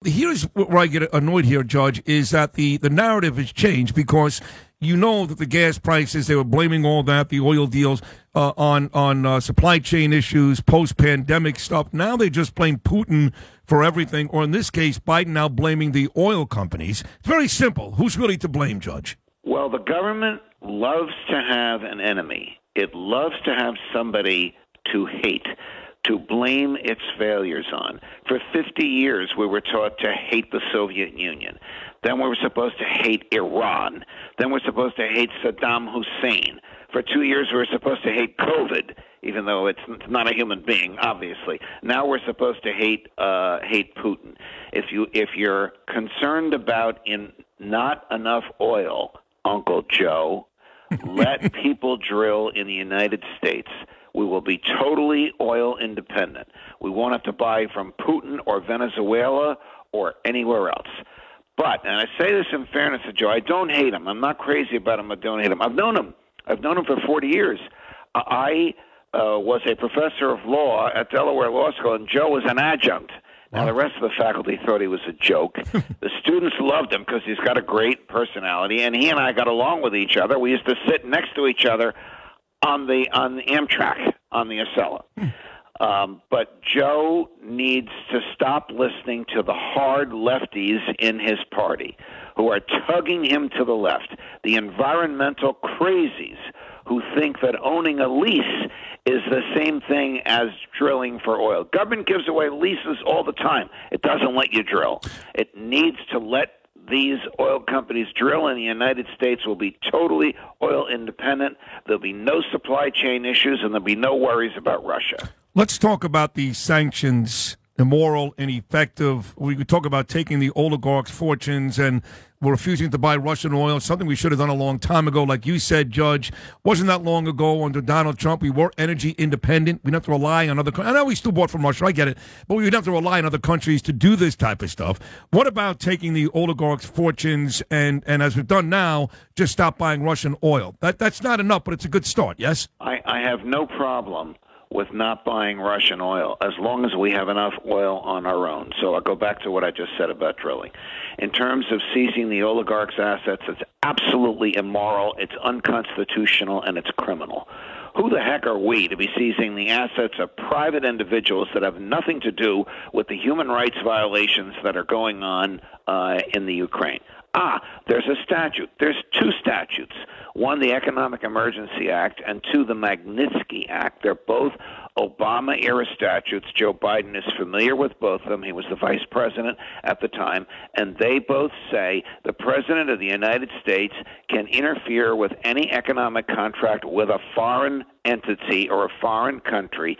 Here's where I get annoyed here, Judge, is that the narrative has changed because you know that the gas prices, they were blaming all that, the oil deals, on supply chain issues, post-pandemic stuff. Now they just blame Putin for everything, or in this case, Biden now blaming the oil companies. It's very simple. Who's really to blame, Judge? Well, the government loves to have an enemy. It loves to have somebody to hate, to blame its failures on. For 50 years, we were taught to hate the Soviet Union. Then we were supposed to hate Iran. Then we're supposed to hate Saddam Hussein. For 2 years, we were supposed to hate COVID, even though it's not a human being, obviously. Now we're supposed to hate Putin. If you're concerned about not enough oil, Uncle Joe, let people drill in the United States. We will be totally oil independent. We won't have to buy from Putin or Venezuela or anywhere else. But, and I say this in fairness to Joe, I don't hate him. I'm not crazy about him. I don't hate him. I've known him for 40 years. I was a professor of law at Delaware Law School, and Joe was an adjunct. Now, the rest of the faculty thought he was a joke. The students loved him because he's got a great personality, and he and I got along with each other. We used to sit next to each other on the Amtrak, on the Acela. But Joe needs to stop listening to the hard lefties in his party who are tugging him to the left, the environmental crazies who think that owning a lease is the same thing as drilling for oil. Government gives away leases all the time. It doesn't let you drill. It needs to let these oil companies drill in the United States. Will be totally oil independent. There'll be no supply chain issues, and there'll be no worries about Russia. Let's talk about the sanctions, immoral, ineffective. We could talk about taking the oligarchs' fortunes and we're refusing to buy Russian oil, something we should have done a long time ago. Like you said, Judge, wasn't that long ago under Donald Trump. We were energy independent. We didn't have to rely on other countries. I know we still bought from Russia. I get it. But we would have to rely on other countries to do this type of stuff. What about taking the oligarchs' fortunes and as we've done now, just stop buying Russian oil? That's not enough, but it's a good start, yes? I have no problem with not buying Russian oil as long as we have enough oil on our own. So I'll go back to what I just said about drilling. In terms of seizing the oligarchs' assets, it's absolutely immoral, it's unconstitutional, and it's criminal. Who the heck are we to be seizing the assets of private individuals that have nothing to do with the human rights violations that are going on in the Ukraine? There's a statute. There's two statutes. One, the Economic Emergency Act, and two, the Magnitsky Act. They're both Obama-era statutes. Joe Biden is familiar with both of them. He was the vice president at the time. And they both say the president of the United States can interfere with any economic contract with a foreign entity or a foreign country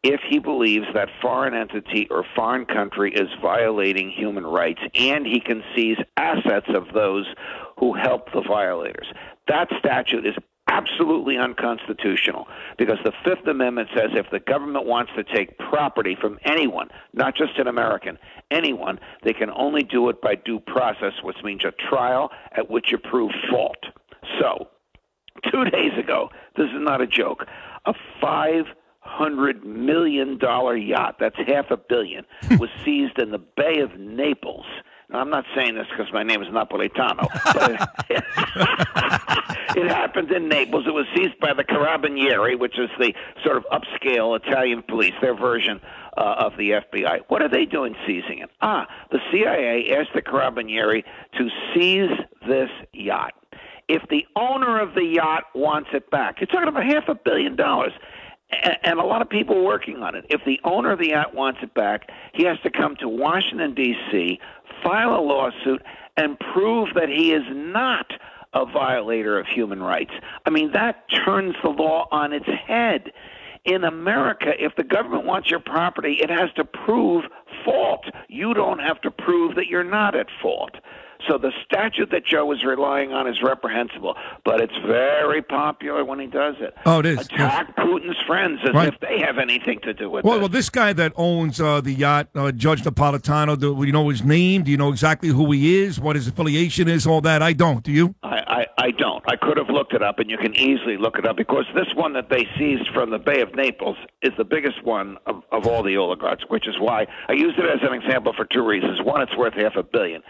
if he believes that foreign entity or foreign country is violating human rights, and he can seize assets of those who help the violators. That statute is absolutely unconstitutional because the Fifth Amendment says if the government wants to take property from anyone, not just an American, anyone, they can only do it by due process, which means a trial at which you prove fault. So, 2 days ago, this is not a joke, a $500 million yacht, that's $500 million, was seized in the Bay of Naples. Now, I'm not saying this because my name is Napolitano, but it happened in Naples. It was seized by the Carabinieri, which is the sort of upscale Italian police, their version of the FBI. What are they doing seizing it? The CIA asked the Carabinieri to seize this yacht. If the owner of the yacht wants it back, you're talking about $500 million. And a lot of people working on it. If the owner of the yacht wants it back, he has to come to Washington, D.C., file a lawsuit, and prove that he is not a violator of human rights. I mean, that turns the law on its head. In America, if the government wants your property, it has to prove fault. You don't have to prove that you're not at fault. So the statute that Joe is relying on is reprehensible, but it's very popular when he does it. Oh, it is. Attack Putin's friends as if they have anything to do with it. Well, this guy that owns the yacht, Judge Napolitano, do you know his name? Do you know exactly who he is, what his affiliation is, all that? I don't. Do you? I I don't. I could have looked it up, and you can easily look it up, because this one that they seized from the Bay of Naples is the biggest one of all the oligarchs, which is why I used it as an example for two reasons. One, it's worth $500 million.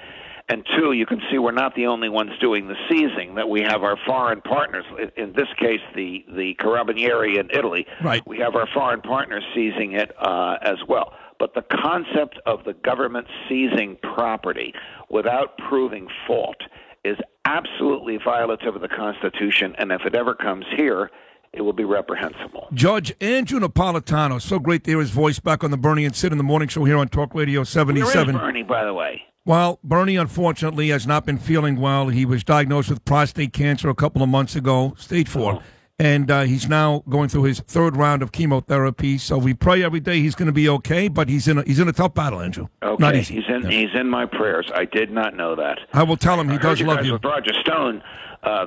And two, you can see we're not the only ones doing the seizing, that we have our foreign partners, in this case the Carabinieri in Italy. Right. We have our foreign partners seizing it as well. But the concept of the government seizing property without proving fault is absolutely violative of the Constitution, and if it ever comes here, it will be reprehensible. Judge Andrew Napolitano, so great to hear his voice back on the Bernie and Sid in the Morning Show here on Talk Radio 77. Where is Bernie, by the way? Well, Bernie, unfortunately, has not been feeling well. He was diagnosed with prostate cancer a couple of months ago, stage 4. Oh. And he's now going through his third round of chemotherapy. So we pray every day he's going to be okay, but he's in a tough battle, Andrew. Okay, not easy. He's in my prayers. I did not know that. I will tell him he does love you. With Roger Stone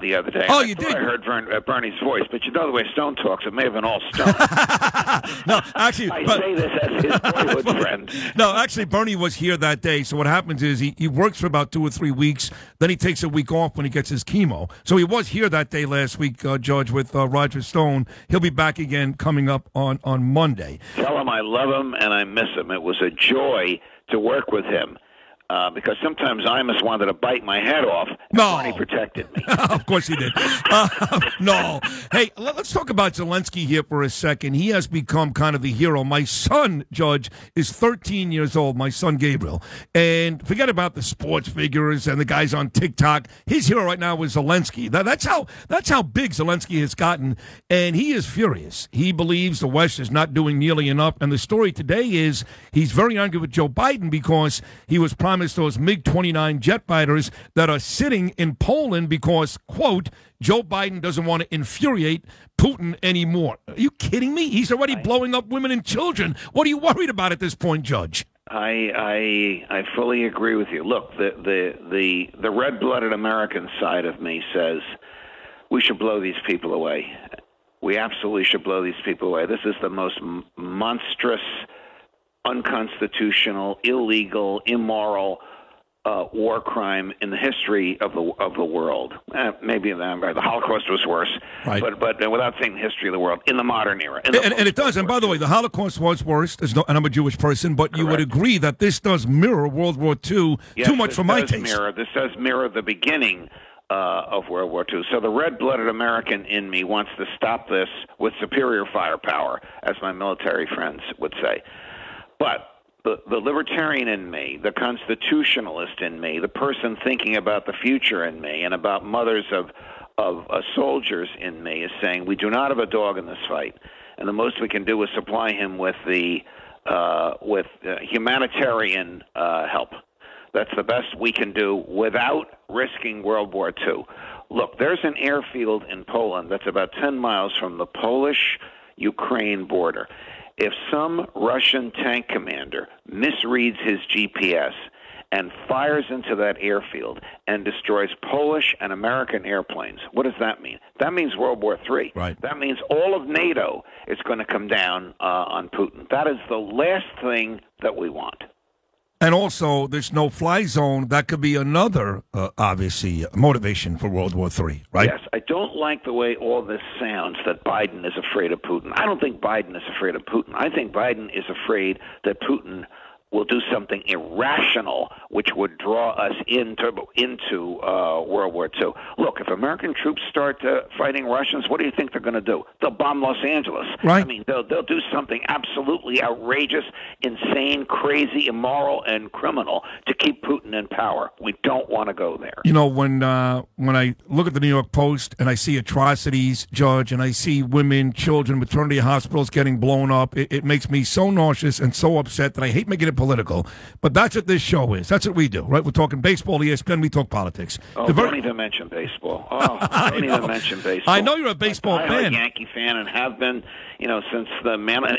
the other day. Oh, you did? I heard Bernie's voice, but you know the way Stone talks, it may have been all Stone. No, actually, I say this as his boyhood friend. No, actually, Bernie was here that day. So what happens is he works for about 2 or 3 weeks. Then he takes a week off when he gets his chemo. So he was here that day last week, Judge, with Roger Stone. He'll be back again coming up on Monday. Tell him I love him and I miss him. It was a joy to work with him. Because sometimes I almost wanted to bite my head off. No. Bernie protected me. Of course he did. No. Hey, let's talk about Zelenskyy here for a second. He has become kind of the hero. My son, Judge, is 13 years old, my son Gabriel. And forget about the sports figures and the guys on TikTok. His hero right now is Zelenskyy. That's how big Zelenskyy has gotten. And he is furious. He believes the West is not doing nearly enough. And the story today is he's very angry with Joe Biden because he was promised those MiG-29 jet fighters that are sitting in Poland because, quote, Joe Biden doesn't want to infuriate Putin anymore. Are you kidding me? He's already blowing up women and children. What are you worried about at this point, Judge? I fully agree with you. Look, the red-blooded American side of me says we should blow these people away. We absolutely should blow these people away. This is the most monstrous, unconstitutional, illegal, immoral war crime in the history of the world. Maybe the Holocaust was worse, right. but without saying the history of the world in the modern era. And it does. And by the way, the Holocaust was worse. And I'm a Jewish person, but Correct. You would agree that this does mirror World War II yes, too much for my taste. This does mirror the beginning of World War II. So the red-blooded American in me wants to stop this with superior firepower, as my military friends would say. But the libertarian in me, the constitutionalist in me, the person thinking about the future in me and about mothers of soldiers in me is saying we do not have a dog in this fight, and the most we can do is supply him with humanitarian help. That's the best we can do without risking World War II. Look, there's an airfield in Poland that's about 10 miles from the Polish-Ukraine border. If some Russian tank commander misreads his GPS and fires into that airfield and destroys Polish and American airplanes, what does that mean? That means World War III. Right. That means all of NATO is going to come down on Putin. That is the last thing that we want. And also, there's no fly zone. That could be another, obviously, motivation for World War III, right? Yes. I don't like the way all this sounds, that Biden is afraid of Putin. I don't think Biden is afraid of Putin. I think Biden is afraid that Putin will do something irrational which would draw us into World War II. Look, if American troops start fighting Russians, what do you think they're going to do? They'll bomb Los Angeles. Right. I mean, they'll do something absolutely outrageous, insane, crazy, immoral, and criminal to keep Putin in power. We don't want to go there. You know, when I look at the New York Post and I see atrocities, Judge, and I see women, children, maternity hospitals getting blown up, it makes me so nauseous and so upset that I hate making it political, but that's what this show is. That's what we do, right? We're talking baseball, ESPN, we talk politics. Oh, don't even mention baseball. Oh, don't even mention baseball. I know you're a baseball fan. I'm a Yankee fan and have been, since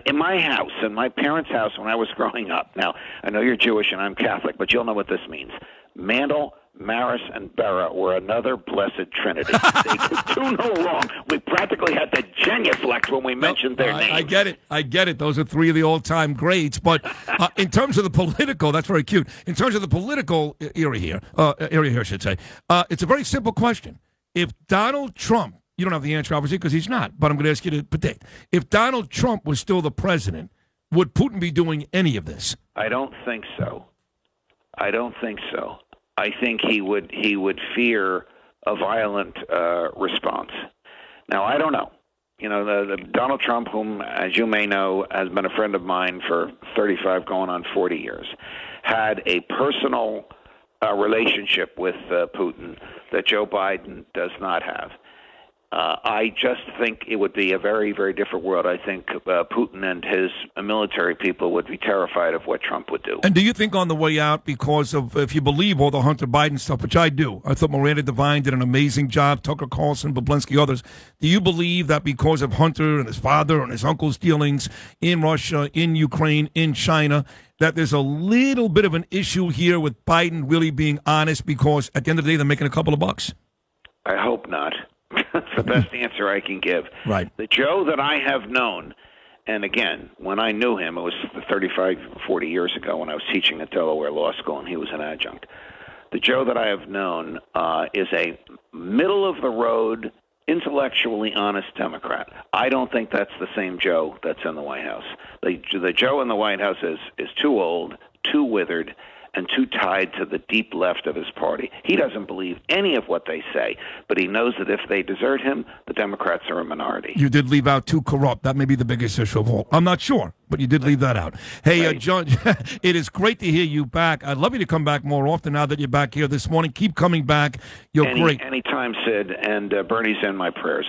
in my house, in my parents' house when I was growing up. Now, I know you're Jewish and I'm Catholic, but you'll know what this means. Mantle, Maris, and Berra were another blessed trinity. They could do no wrong. We practically had to genuflect when we mentioned their names. I get it. Those are three of the all-time greats. But in terms of the political, that's very cute. In terms of the political area here, I should say, it's a very simple question. If Donald Trump, you don't have the answer, obviously, because he's not, but I'm going to ask you to predict. If Donald Trump was still the president, would Putin be doing any of this? I don't think so. I think he would fear a violent response. Now, I don't know. You know, the Donald Trump, whom, as you may know, has been a friend of mine for 35 going on 40 years, had a personal relationship with Putin that Joe Biden does not have. I just think it would be a very, very different world. I think Putin and his military people would be terrified of what Trump would do. And do you think on the way out, because of, if you believe all the Hunter Biden stuff, which I do, I thought Miranda Devine did an amazing job, Tucker Carlson, Bobulinski, others, do you believe that because of Hunter and his father and his uncle's dealings in Russia, in Ukraine, in China, that there's a little bit of an issue here with Biden really being honest because at the end of the day, they're making a couple of bucks? I hope not. That's the best answer I can give. Right. The Joe that I have known, and again, when I knew him, it was 35, 40 years ago when I was teaching at Delaware Law School and he was an adjunct. The Joe that I have known is a middle-of-the-road, intellectually honest Democrat. I don't think that's the same Joe that's in the White House. The Joe in the White House is too old, too withered, and too tied to the deep left of his party. He doesn't believe any of what they say, but he knows that if they desert him, the Democrats are a minority. You did leave out too corrupt. That may be the biggest issue of all. I'm not sure, but you did leave that out. Hey, right. Judge, it is great to hear you back. I'd love you to come back more often now that you're back here this morning. Keep coming back. You're great. Anytime, Sid, and Bernie's in my prayers.